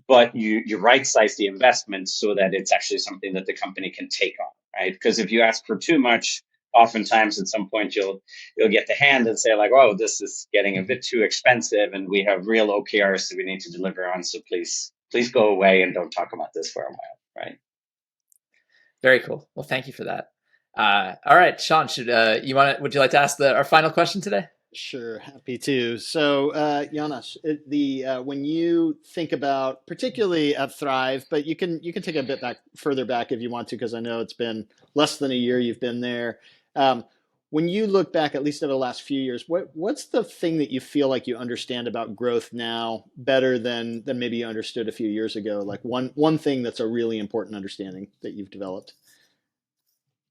but you right size the investment so that it's actually something that the company can take on, right? Because if you ask for too much, oftentimes at some point you'll get the hand and say like, oh, this is getting a bit too expensive and we have real OKRs that we need to deliver on, so please go away and don't talk about this for a while, right? Very cool. Well, thank you for that. All right, Sean, would you like to ask our final question today? Sure, happy to. So, Jonas, when you think about, particularly at Thrive, but you can take a bit further back if you want to, because I know it's been less than a year you've been there. When you look back, at least at the last few years, what's the thing that you feel like you understand about growth now better than maybe you understood a few years ago? Like one thing that's a really important understanding that you've developed.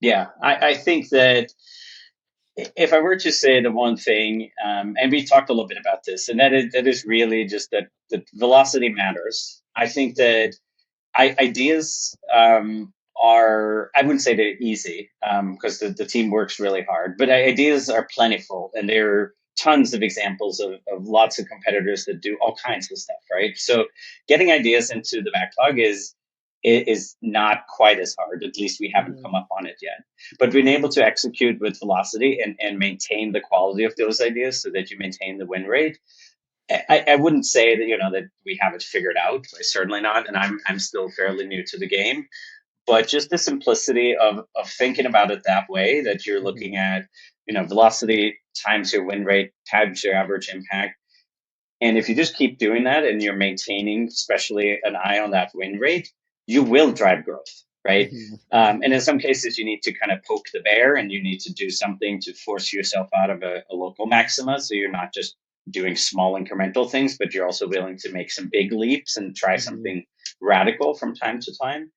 Yeah, I think that if I were to say the one thing, and we talked a little bit about this, and that is really just that velocity matters. I think that ideas are, I wouldn't say they're easy, because the team works really hard, but ideas are plentiful, and there are tons of examples of lots of competitors that do all kinds of stuff, right? So getting ideas into the backlog is not quite as hard. At least we haven't come up on it yet. But being able to execute with velocity and maintain the quality of those ideas so that you maintain the win rate, I wouldn't say that that we have it figured out. Certainly not, and I'm still fairly new to the game. But just the simplicity of thinking about it that way, that you're looking at velocity times your win rate times your average impact. And if you just keep doing that and you're maintaining, especially an eye on that win rate, you will drive growth, right? And in some cases, you need to kind of poke the bear, and you need to do something to force yourself out of a local maxima. So you're not just doing small incremental things, but you're also willing to make some big leaps and try something radical from time to time.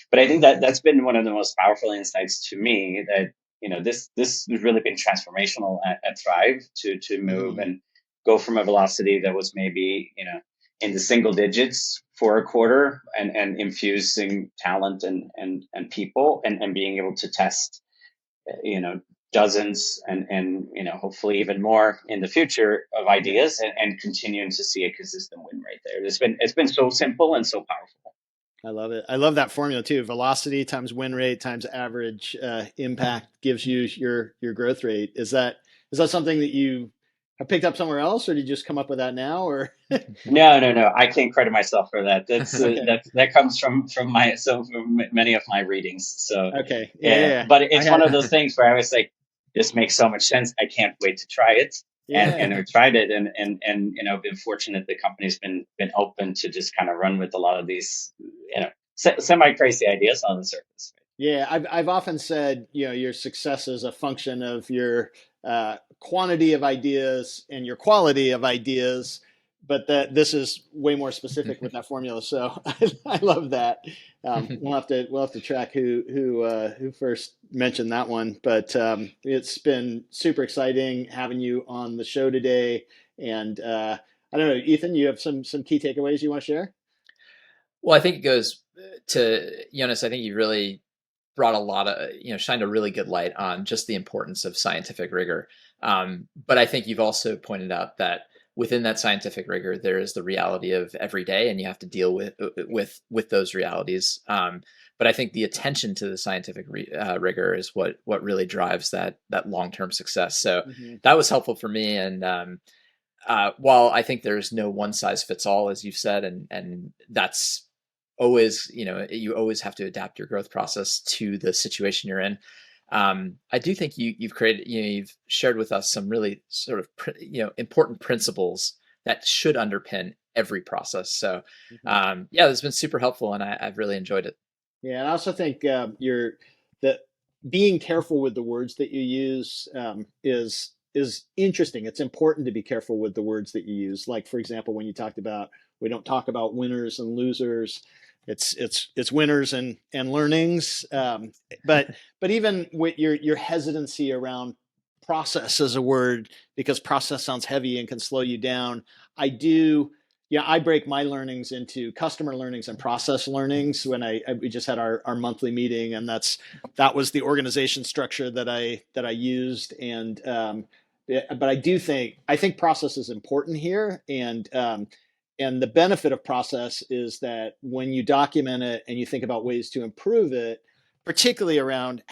But I think that that's been one of the most powerful insights to me, that this has really been transformational at Thrive to move and go from a velocity that was maybe in the single digits for a quarter, and infusing talent and people and being able to test dozens and hopefully even more in the future of ideas, and continuing to see a consistent win rate there. It's been so simple and so powerful. I love it. I love that formula too. Velocity times win rate times average impact gives you your growth rate. Is that something that you have picked up somewhere else, or did you just come up with that now? Or No. I can't credit myself for that. That's okay. that comes from many of my readings. So okay, yeah. But it's one of those things where I was like, this makes so much sense. I can't wait to try it. And we tried it, and been fortunate the company's been open to just kind of run with a lot of these semi crazy ideas on the surface. Yeah, I've often said your success is a function of your quantity of ideas and your quality of ideas, but that this is way more specific with that formula. So I love that. We'll have to track who first mentioned that one, but it's been super exciting having you on the show today. And I don't know, Ethan, you have some key takeaways you want to share? Well, I think it goes to Jonas. I think you really brought a lot of, shined a really good light on just the importance of scientific rigor. But I think you've also pointed out that within that scientific rigor, there is the reality of every day, and you have to deal with those realities. But I think the attention to the scientific rigor is what really drives that long-term success. So that was helpful for me. And while I think there's no one size fits all, as you've said, and that's always, you always have to adapt your growth process to the situation you're in. I do think you've created, you've shared with us some really sort of, important principles that should underpin every process. So it's been super helpful, and I've really enjoyed it. Yeah, and I also think that being careful with the words that you use is interesting. It's important to be careful with the words that you use. Like, for example, when you talked about, we don't talk about winners and losers. It's winners and learnings. But even with your hesitancy around process as a word, because process sounds heavy and can slow you down. I break my learnings into customer learnings and process learnings. When we just had our monthly meeting, and that was the organization structure that I used. And but I think process is important here, and the benefit of process is that when you document it and you think about ways to improve it, particularly around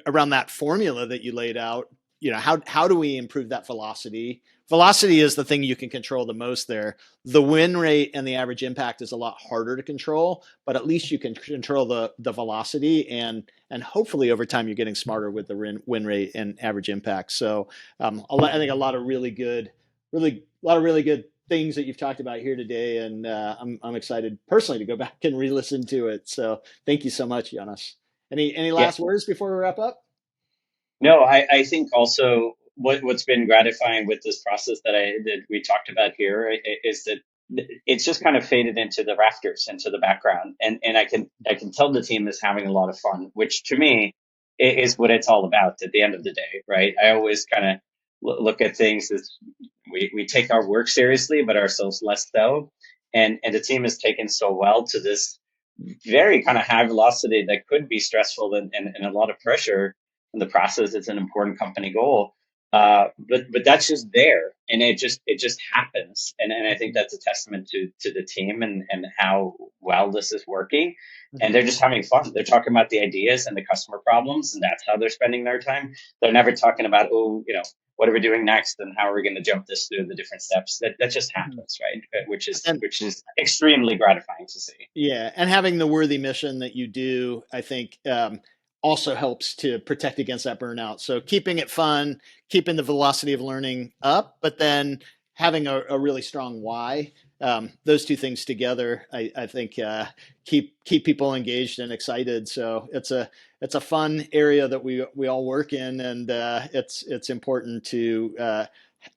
around that formula that you laid out, how do we improve that velocity? Velocity is the thing you can control the most there. The win rate and the average impact is a lot harder to control, but at least you can control the velocity, and hopefully over time you're getting smarter with the win rate and average impact. So I think a lot of really good things that you've talked about here today, and I'm excited personally to go back and re-listen to it. So thank you so much, Jonas. Any last words before we wrap up? No, I think also what's been gratifying with this process that we talked about here is that it's just kind of faded into the rafters, into the background, and I can tell the team is having a lot of fun, which to me is what it's all about at the end of the day, right? I always kind of look at things as we take our work seriously, but ourselves less so, and the team has taken so well to this very kind of high velocity that could be stressful and a lot of pressure. And the process is an important company goal. But that's just there, and it just happens. And I think that's a testament to the team and how well this is working. And they're just having fun. They're talking about the ideas and the customer problems, and that's how they're spending their time. They're never talking about, what are we doing next, and how are we going to jump this through the different steps. That just happens, right? Which is extremely gratifying to see. Yeah, and having the worthy mission that you do, I think, also helps to protect against that burnout. So keeping it fun, keeping the velocity of learning up, but then having a really strong why. Those two things together, I think, keep people engaged and excited. So it's a fun area that we all work in, and it's important to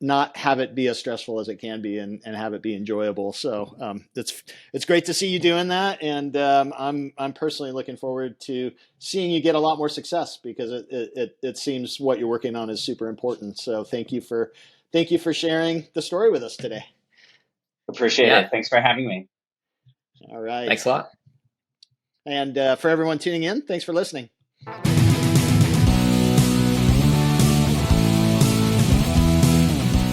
not have it be as stressful as it can be, and have it be enjoyable. So it's great to see you doing that, and I'm personally looking forward to seeing you get a lot more success, because it seems what you're working on is super important. So thank you for sharing the story with us today. Appreciate it. Thanks for having me. All right. Thanks a lot. And for everyone tuning in, thanks for listening.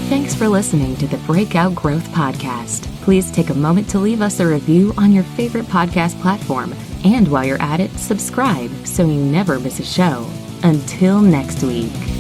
Thanks for listening to the Breakout Growth Podcast. Please take a moment to leave us a review on your favorite podcast platform. And while you're at it, subscribe so you never miss a show. Until next week.